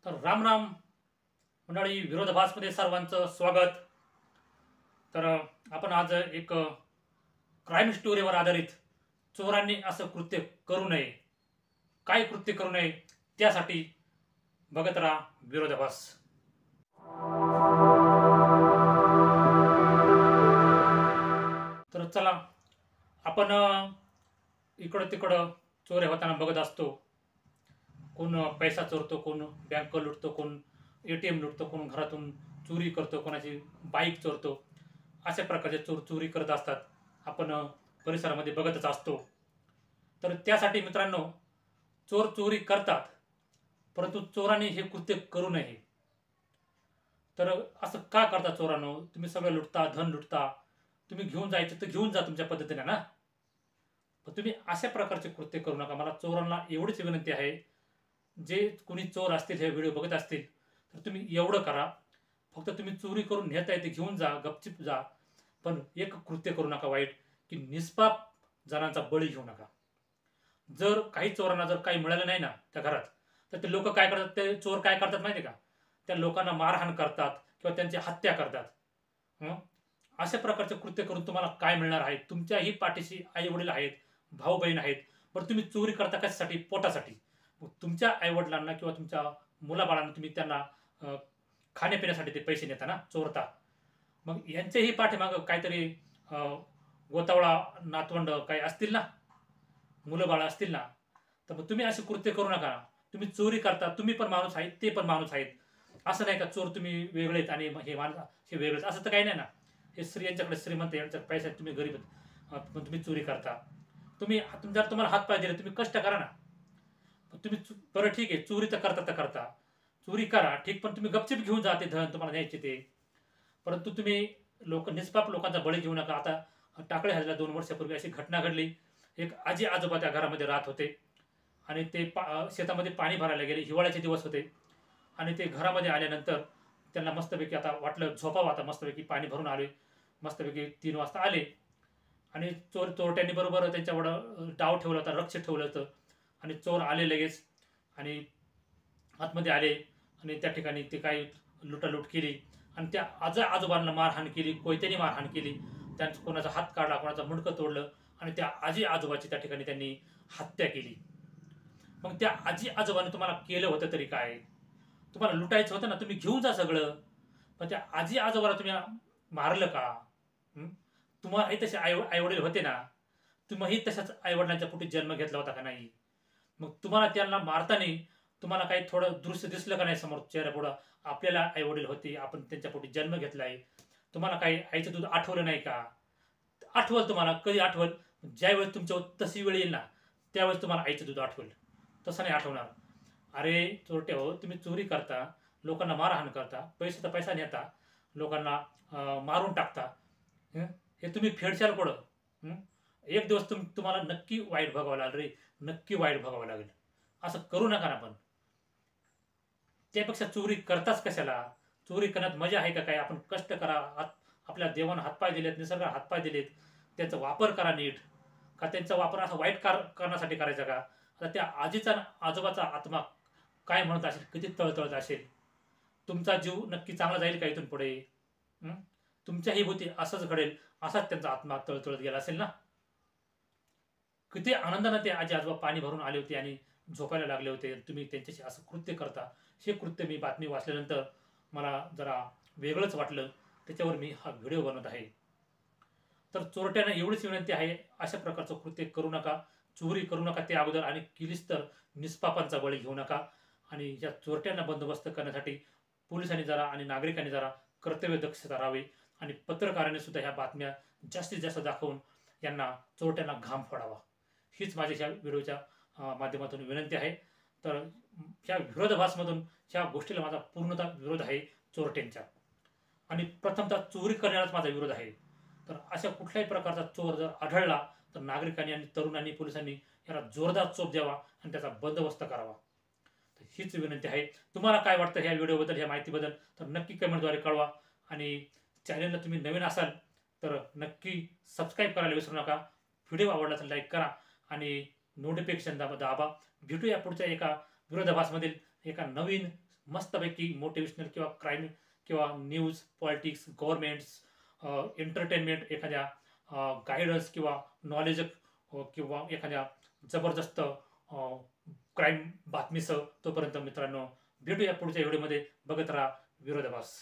तर राम राम मंडळी, विरोधाभासमध्ये सर्वांचं स्वागत. तर आपण आज एक क्राईम स्टोरीवर आधारित चोरांनी असं कृत्य करू नये, काय कृत्य करू नये त्यासाठी बघत राहा विरोधाभास. तर चला, आपण इकडं तिकडं चोऱ्या होताना बघत असतो. कोण पैसा चोरतो, कोण बँक लुटतो, कोण ATM लुटतो, कोण घरातून चोरी करतो, कोणाची बाईक चोरतो. अशा प्रकारचे चोर चोरी करत असतात. आपण परिसरामध्ये बघतच असतो. तर त्यासाठी मित्रांनो, चोर चोरी करतात, परंतु चोरांनी हे कृत्य करू नये. तर असं का करता चोरांनो? तुम्ही सगळं लुटता, धन लुटता, तुम्ही घेऊन जायचं तर घेऊन जा तुमच्या पद्धतीने ना, पण तुम्ही अशा प्रकारचे कृत्य करू नका. मला चोरांना एवढीच विनंती आहे, जे कोणी चोर असतील, हे व्हिडिओ बघत असतील, तर तुम्ही एवढं करा, फक्त तुम्ही चोरी करून नेताय ते घेऊन जा, गपचिप जा, पण एक कृत्य करू नका वाईट, की निष्पाप जणांचा बळी घेऊ नका. जर काही चोरांना जर काही मिळालं नाही ना त्या घरात, तर ते लोक काय करतात, ते चोर काय करतात माहिती का? त्या लोकांना मारहाण करतात किंवा त्यांची हत्या करतात. अशा प्रकारचे कृत्य करून तुम्हाला काय मिळणार आहे? तुमच्याही पाठीशी आई वडील आहेत, भाऊ बहीण आहेत, पण तुम्ही चोरी करता कशासाठी? पोटासाठी. तुमच्या आईवडिलांना किंवा तुमच्या मुलाबाळांना तुम्ही त्यांना खाण्यापिण्यासाठी ते पैसे नेता ना, चोरता. मग यांच्याही पाठीमागं काहीतरी गोतावळा नातवंड काही असतील ना, मुलं बाळ असतील ना, तर मग तुम्ही असे कृत्य करू नका. तुम्ही चोरी करता, तुम्ही पण माणूस आहेत, ते पण माणूस आहेत. असं नाही का चोर तुम्ही वेगळेत आणि हे माणूस हे वेगळेच, असं तर काही नाही ना. हे यांच्याकडे श्रीमंत, यांच्याकडे पैसा, तुम्ही गरीब आहेत, पण तुम्ही चोरी करता. तुम्ही जर तुम्हाला हात पाय दिले, तुम्ही कष्ट करा ना. तुम्ही बरं ठीक आहे, चोरी तर करता, चोरी करा ठीक, पण तुम्ही गपचिप घेऊन जा ते धन तुम्हाला न्यायचे ते. परंतु तुम्ही निष्पाप लोकांचा बळी घेऊ नका. आता टाकळे ह्याला 2 वर्षापूर्वी अशी घटना घडली. एक आजी आजोबा त्या घरामध्ये राहत होते आणि ते शेतामध्ये पाणी भरायला गेले. हिवाळ्याचे दिवस होते आणि ते घरामध्ये आल्यानंतर त्यांना मस्तपैकी आता वाटलं झोपावं, आता मस्तपैकी पाणी भरून आले, मस्तपैकी 3 वाजता आले आणि चोरट्यांनी बरोबर त्यांच्यावर डाव ठेवला होता, रक्ष ठेवलं होतं आणि चोर आले लगेच आणि आतमध्ये आले आणि त्या ठिकाणी ते काही लुटालूट केली आणि त्या आजोबांना मारहाण केली, कोयत्याने मारहाण केली. त्यांचा कोणाचा हात काढला, कोणाचा मुंडकं तोडलं आणि त्या आजी आजोबाची त्या ठिकाणी त्यांनी हत्या केली. मग त्या आजी आजोबाने तुम्हाला केलं होतं तरी काय? तुम्हाला लुटायचं होतं ना, तुम्ही घेऊन जा सगळं, पण त्या आजी आजोबाला तुम्ही मारलं का? तुम्हालाही तसे आईवडील होते ना, तुम्ही तशाच आईवडिलांच्या पोटी जन्म घेतला होता का नाही? मग तुम्हाला त्यांना मारताना तुम्हाला काही थोडं दृश्य दिसलं का नाही समोर चेहऱ्यापुढं? आपल्याला आईवडील होते, आपण त्यांच्या पोटी जन्म घेतलाय, तुम्हाला काही आईचं दूध आठवलं नाही का? आठवल तुम्हाला, कधी आठवल? ज्यावेळेस तुमच्यावर तशी वेळ येईल ना, त्यावेळेस तुम्हाला आईचं दूध आठवल, तसं नाही आठवणार. अरे चोरटे हो, तुम्ही चोरी करता, लोकांना मारहाण करता, पैसे तर पैसा नेता, लोकांना मारून टाकता, हे तुम्ही फेडशाल कुठं? एक दिवस तुम्हाला नक्की वाईट भोगावं लागेल रे, नक्की वाईट भोगावं लागेल. असं करू नका ना. पण त्यापेक्षा चोरी करताच कशाला? चोरी करण्यात मजा आहे का काय? आपण कष्ट करा, आपल्या देवानं हातपाय दिलेत, निसर्गाने हातपाय दिलेत, त्याचा वापर करा नीट. का त्यांचा वापर असा वाईट करण्यासाठी करायचा का? आता त्या आजीचा आजोबाचा आत्मा काय म्हणत असेल, किती तळतळत असेल. तुमचा जीव नक्की चांगला जाईल का इथून पुढे? तुमच्याही भोवती असंच घडेल, असाच त्यांचा आत्मा तळतळत गेला असेल ना. किती आनंदाने ते आजी आजोबा पाणी भरून आले होते आणि झोपायला लागले होते, तुम्ही त्यांच्याशी असं कृत्य करता. हे कृत्य मी बातमी वाचल्यानंतर मला जरा वेगळंच वाटलं, त्याच्यावर मी हा व्हिडिओ बनवत आहे. तर चोरट्यांना एवढीच विनंती आहे, अशा प्रकारचं कृत्य करू नका, चोरी करू नका ते अगोदर, आणि केलीच तर निष्पापांचा बळी घेऊ नका. आणि या चोरट्यांना बंदोबस्त करण्यासाठी पोलिसांनी जरा आणि नागरिकांनी जरा कर्तव्य दक्षता राहावी आणि पत्रकारांनी सुद्धा ह्या बातम्या जास्तीत जास्त दाखवून यांना चोरट्यांना घाम फोडावा, हीच माझ्या ह्या व्हिडिओच्या माध्यमातून विनंती आहे. तर ह्या विरोधाभासमधून ह्या गोष्टीला माझा पूर्णतः विरोध आहे, चोरट्यांच्या. आणि प्रथमतः चोरी करण्यालाच माझा विरोध आहे. तर अशा कुठल्याही प्रकारचा चोर जर आढळला तर नागरिकांनी आणि तरुणांनी, पोलिसांनी याला जोरदार चोप द्यावा आणि त्याचा बंदोबस्त करावा. तर हीच विनंती आहे. तुम्हाला काय वाटतं ह्या व्हिडिओबद्दल, ह्या माहितीबद्दल, तर नक्की कमेंटद्वारे कळवा. आणि चॅनलला तुम्ही नवीन असाल तर नक्की सबस्क्राईब करायला विसरू नका. व्हिडिओ आवडला तर लाईक करा आणि नोटिफिकेशन दाबा. भेटूया पुढच्या एका विरोधाभासमधील एका नवीन मस्तपैकी मोटिवेशनल किंवा क्राईम किंवा न्यूज, पॉलिटिक्स, गव्हर्नमेंट्स, एंटरटेनमेंट, एखाद्या गायडन्स किंवा नॉलेज किंवा एखाद्या जबरदस्त क्राईम बातमीसह. तोपर्यंत मित्रांनो भेटूया पुढच्या व्हिडिओमध्ये. बघत राहा विरोधाभास.